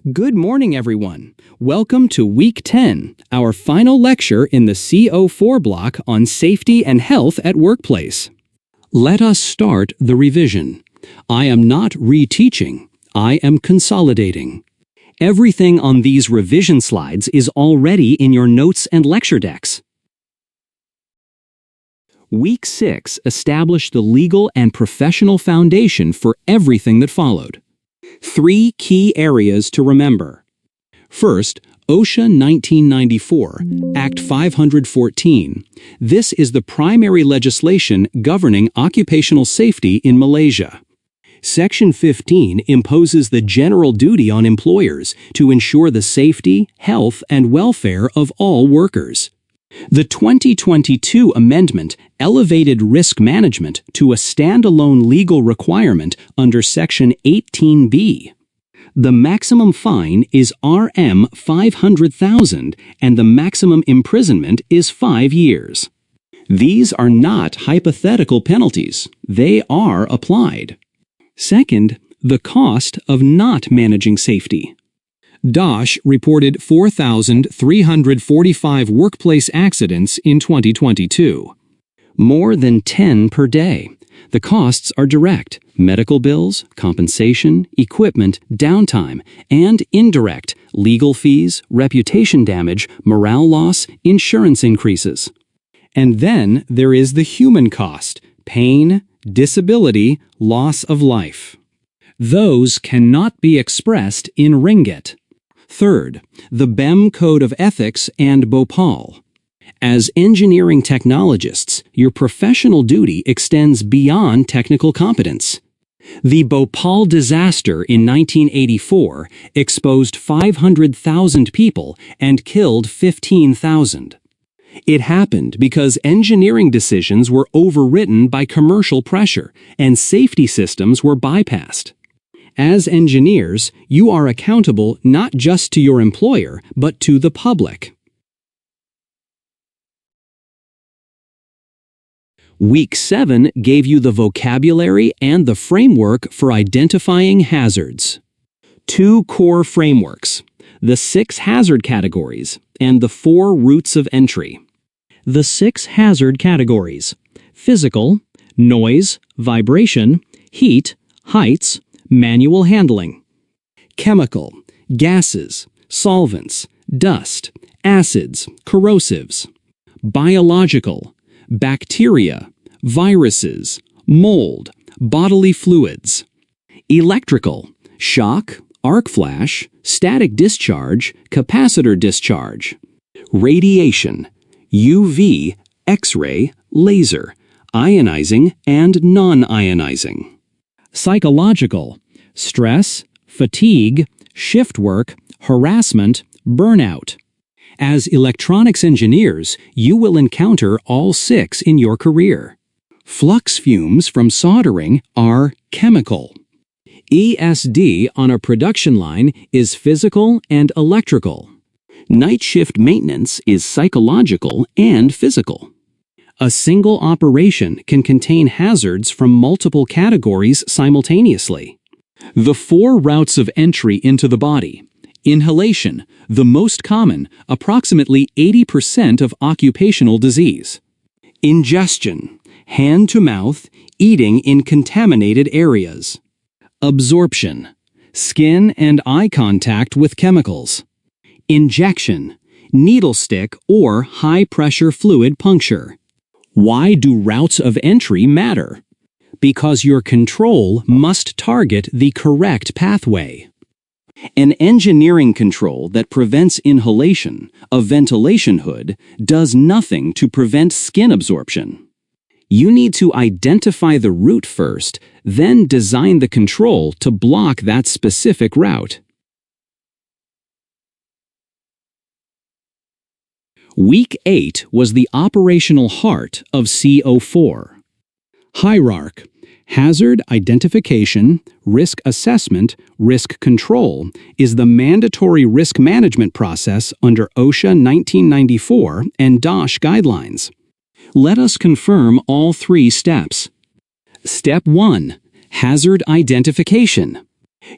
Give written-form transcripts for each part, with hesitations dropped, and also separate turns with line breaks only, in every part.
Good morning, everyone. Welcome to Week 10, our final lecture in the CO4 block on safety and health at workplace. Let us start the revision. I am not reteaching. I am consolidating. Everything on these revision slides is already in your notes and lecture decks. Week 6 established the legal and professional foundation for everything that followed. 3 key areas to remember. First, OSHA 1994, Act 514. This is the primary legislation governing occupational safety in Malaysia. Section 15 imposes the general duty on employers to ensure the safety, health, and welfare of all workers. The 2022 amendment elevated risk management to a standalone legal requirement under Section 18B. The maximum fine is Rm 500,000 and the maximum imprisonment is 5 years. These are not hypothetical penalties. They are applied. Second, the cost of not managing safety. DOSH reported 4,345 workplace accidents in 2022. More than 10 per day. The costs are direct: medical bills, compensation, equipment, downtime, and indirect: legal fees, reputation damage, morale loss, insurance increases. And then there is the human cost: pain, disability, loss of life. Those cannot be expressed in ringgit. Third, the BEM Code of Ethics and Bhopal. As engineering technologists, your professional duty extends beyond technical competence. The Bhopal disaster in 1984 exposed 500,000 people and killed 15,000. It happened because engineering decisions were overwritten by commercial pressure and safety systems were bypassed. As engineers, you are accountable not just to your employer, but to the public. Week 7 gave you the vocabulary and the framework for identifying hazards. 2 core frameworks: the 6 hazard categories and the 4 routes of entry. The 6 hazard categories: physical, noise, vibration, heat, heights, manual handling; chemical, gases, solvents, dust, acids, corrosives; biological, bacteria, viruses, mold, bodily fluids; electrical, shock, arc flash, static discharge, capacitor discharge; radiation, UV, X-ray, laser, ionizing and non-ionizing; psychological, stress, fatigue, shift work, harassment, burnout. As electronics engineers, you will encounter all 6 in your career. Flux fumes from soldering are chemical. ESD on a production line is physical and electrical. Night shift maintenance is psychological and physical. A single operation can contain hazards from multiple categories simultaneously. The 4 routes of entry into the body. Inhalation, the most common, approximately 80% of occupational disease. Ingestion, hand to mouth, eating in contaminated areas. Absorption, skin and eye contact with chemicals. Injection, needle stick or high-pressure fluid puncture. Why do routes of entry matter? Because your control must target the correct pathway. An engineering control that prevents inhalation, a ventilation hood, does nothing to prevent skin absorption. You need to identify the route first, then design the control to block that specific route. Week 8 was the operational heart of CO4. Hierarch: hazard identification, risk assessment, risk control is the mandatory risk management process under OSHA 1994 and DOSH guidelines. Let us confirm all 3 steps. Step 1. Hazard identification.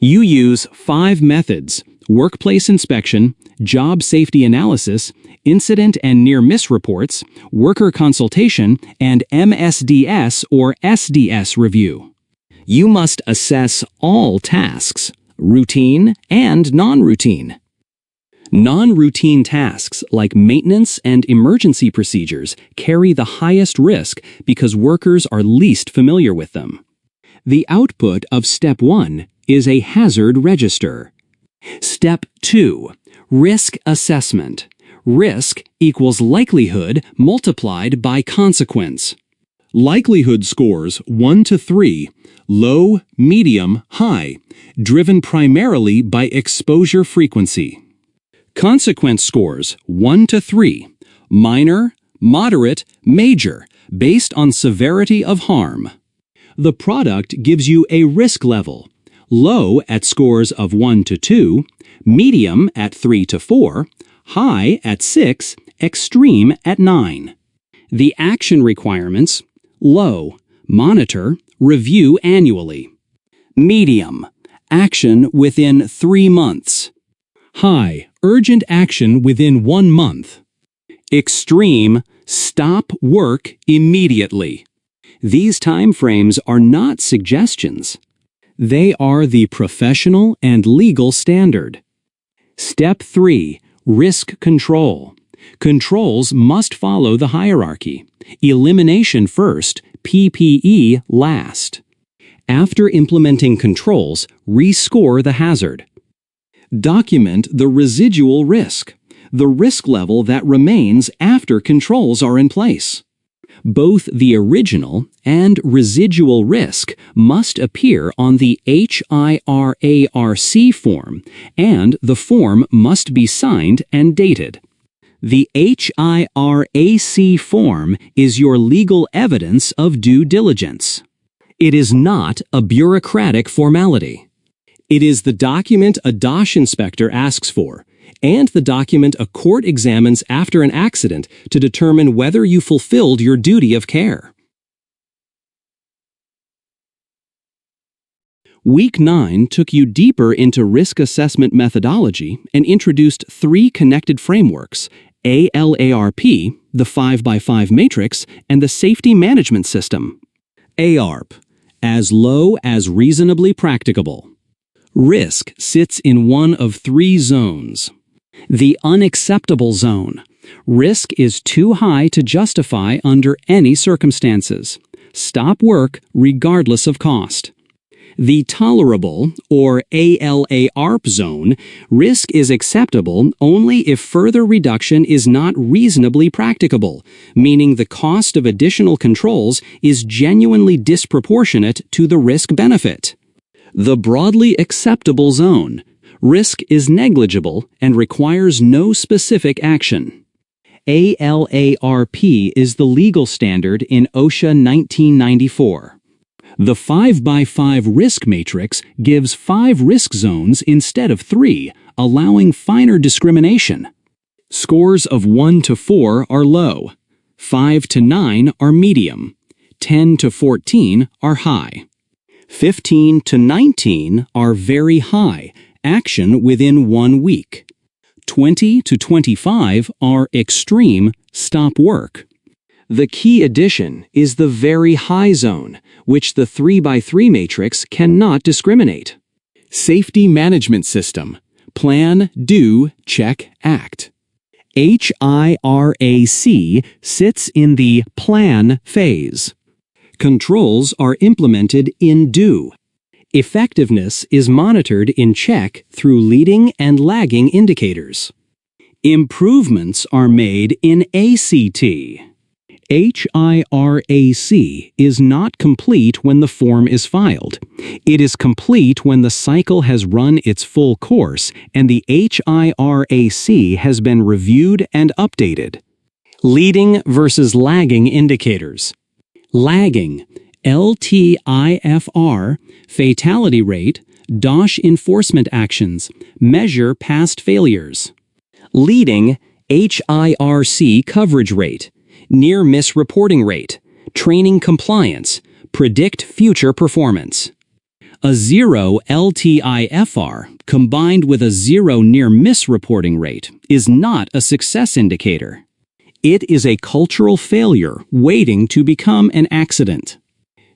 You use 5 methods: workplace inspection, job safety analysis, incident and near-miss reports, worker consultation, and MSDS or SDS review. You must assess all tasks, routine and non-routine. Non-routine tasks like maintenance and emergency procedures carry the highest risk because workers are least familiar with them. The output of Step 1 is a hazard register. Step 2. Risk assessment. Risk equals likelihood multiplied by consequence. Likelihood scores 1 to 3, low, medium, high, driven primarily by exposure frequency. Consequence scores 1 to 3, minor, moderate, major, based on severity of harm. The product gives you a risk level, low at scores of 1 to 2, medium at 3 to 4, high at 6, extreme at 9. The action requirements: low, monitor, review annually. Medium, action within 3 months. High, urgent action within 1 month. Extreme, stop work immediately. These time frames are not suggestions. They are the professional and legal standard. Step 3. Risk control. Controls must follow the hierarchy. Elimination first, PPE last. After implementing controls, rescore the hazard. Document the residual risk, the risk level that remains after controls are in place. Both the original and residual risk must appear on the HIRARC form, and the form must be signed and dated. The HIRAC form is your legal evidence of due diligence. It is not a bureaucratic formality. It is the document a DOSH inspector asks for, and the document a court examines after an accident to determine whether you fulfilled your duty of care. Week 9 took you deeper into risk assessment methodology and introduced 3 connected frameworks: ALARP, the 5x5 matrix, and the safety management system. AARP, as low as reasonably practicable. Risk sits in one of 3 zones. The unacceptable zone. Risk is too high to justify under any circumstances. Stop work regardless of cost. The tolerable, or ALARP zone. Risk is acceptable only if further reduction is not reasonably practicable, meaning the cost of additional controls is genuinely disproportionate to the risk benefit. The broadly acceptable zone. Risk is negligible and requires no specific action. ALARP is the legal standard in OSHA 1994. The 5x5 risk matrix gives 5 risk zones instead of 3, allowing finer discrimination. Scores of 1 to 4 are low, 5 to 9 are medium, 10 to 14 are high. 15 to 19 are very high, action within 1 week. 20 to 25 are extreme, stop work. The key addition is the very high zone, which the 3x3 matrix cannot discriminate. Safety management system. Plan, do, check, act. HIRAC sits in the plan phase. Controls are implemented in do. Effectiveness is monitored in check through leading and lagging indicators. Improvements are made in ACT. HIRAC is not complete when the form is filed. It is complete when the cycle has run its full course and the HIRAC has been reviewed and updated. Leading versus lagging indicators. Lagging, LTIFR, fatality rate, DOSH enforcement actions, measure past failures. Leading, HIRC coverage rate, near-miss reporting rate, training compliance, predict future performance. A 0 LTIFR combined with a 0 near-miss reporting rate is not a success indicator. It is a cultural failure waiting to become an accident.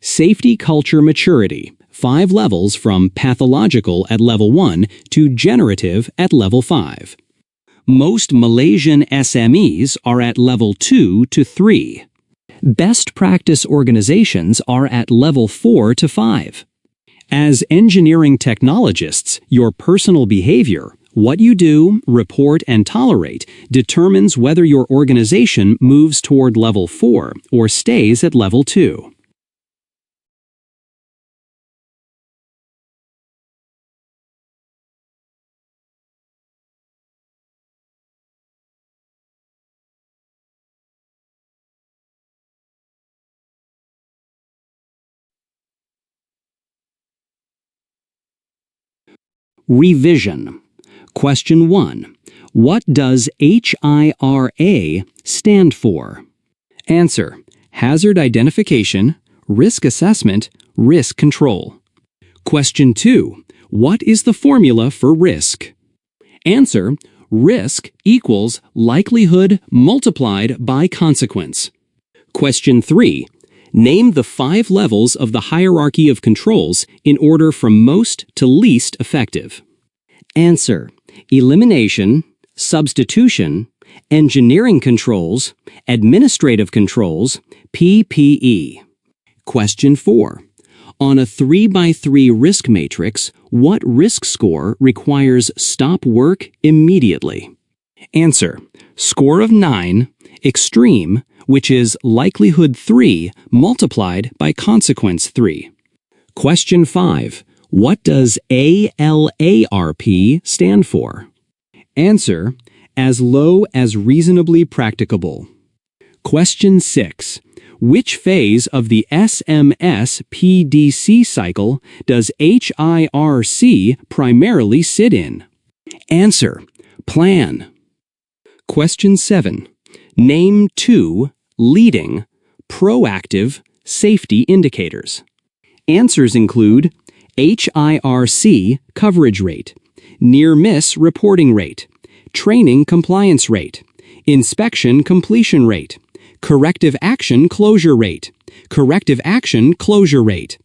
Safety culture maturity, 5 levels from pathological at level 1 to generative at level 5. Most Malaysian SMEs are at level 2 to 3. Best practice organizations are at level 4 to 5. As engineering technologists, your personal behavior, what you do, report, and tolerate determines whether your organization moves toward level 4 or stays at level 2. Revision. Question 1. What does HIRA stand for? Answer: Hazard Identification, Risk Assessment, Risk Control. Question 2. What is the formula for risk? Answer: Risk equals likelihood multiplied by consequence. Question 3. Name the 5 levels of the hierarchy of controls in order from most to least effective. Answer: elimination, substitution, engineering controls, administrative controls, PPE. Question 4. On a 3x3 risk matrix, what risk score requires stop work immediately? Answer: score of 9, extreme, which is likelihood 3 multiplied by consequence 3. Question 5. What does ALARP stand for? Answer: as low as reasonably practicable. Question 6. Which phase of the SMS-PDC cycle does HIRC primarily sit in? Answer: plan. Question 7. Name 2 leading, proactive safety indicators. Answers include HIRC coverage rate, near-miss reporting rate, training compliance rate, inspection completion rate, corrective action closure rate, corrective action closure rate.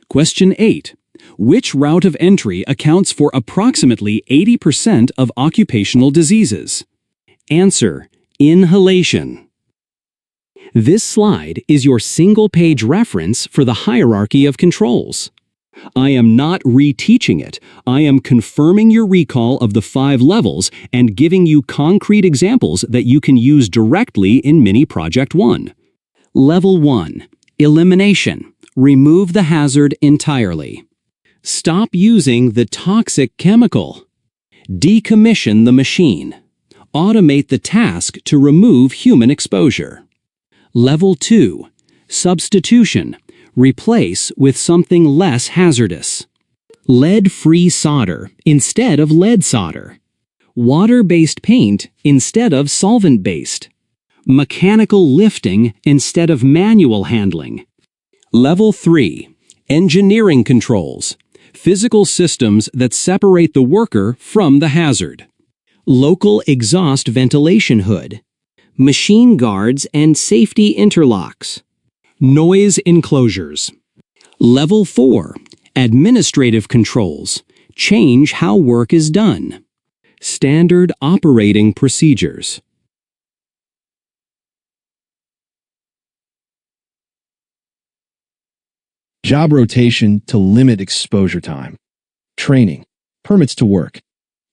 Question 8. Which route of entry accounts for approximately 80% of occupational diseases? Answer: inhalation. This slide is your single-page reference for the hierarchy of controls. I am not reteaching it. I am confirming your recall of the 5 levels and giving you concrete examples that you can use directly in Mini Project 1. Level 1. Elimination. Remove the hazard entirely. Stop using the toxic chemical. Decommission the machine. Automate the task to remove human exposure. Level 2. Substitution. Replace with something less hazardous. Lead-free solder instead of lead solder. Water-based paint instead of solvent-based. Mechanical lifting instead of manual handling. Level 3. Engineering controls. Physical systems that separate the worker from the hazard. Local exhaust ventilation hood. Machine guards and safety interlocks. Noise enclosures. Level 4. Administrative controls. Change how work is done. Standard operating procedures.
Job rotation to limit exposure time. Training. Permits to work.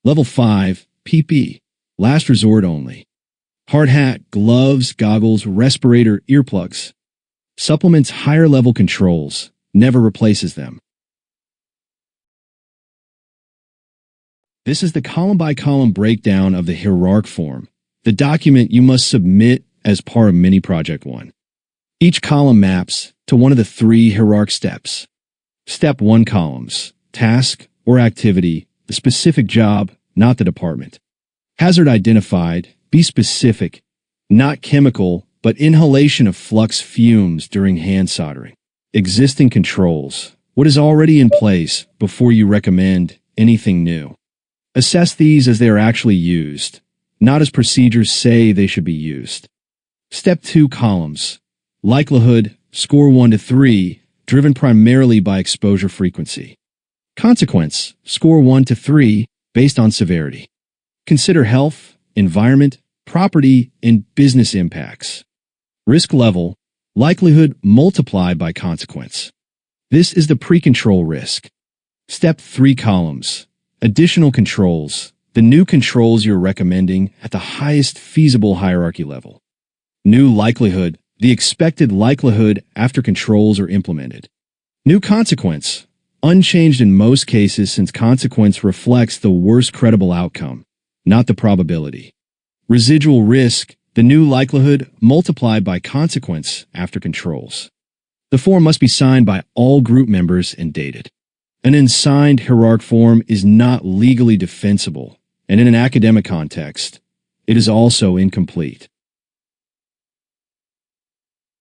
Level 5. PP. Last resort only. Hard hat, gloves, goggles, respirator, earplugs. Supplements higher level controls. Never replaces them. This is the column-by-column breakdown of the hierarch form, the document you must submit as part of Mini Project 1. Each column maps to one of the 3 hierarch steps. Step 1 columns, task or activity, the specific job, not the department. Hazard identified, be specific, not chemical, but inhalation of flux fumes during hand soldering. Existing controls, what is already in place before you recommend anything new. Assess these as they are actually used, not as procedures say they should be used. Step 2 columns. Likelihood, score 1 to 3, driven primarily by exposure frequency. Consequence, score 1 to 3, based on severity. Consider health, environment, property, and business impacts. Risk level, likelihood multiplied by consequence. This is the pre-control risk. Step 3 columns. Additional controls, the new controls you're recommending at the highest feasible hierarchy level. New likelihood, the expected likelihood after controls are implemented. New consequence, unchanged in most cases since consequence reflects the worst credible outcome, not the probability. Residual risk, the new likelihood multiplied by consequence after controls. The form must be signed by all group members and dated. An unsigned hierarch form is not legally defensible, and in an academic context, it is also incomplete.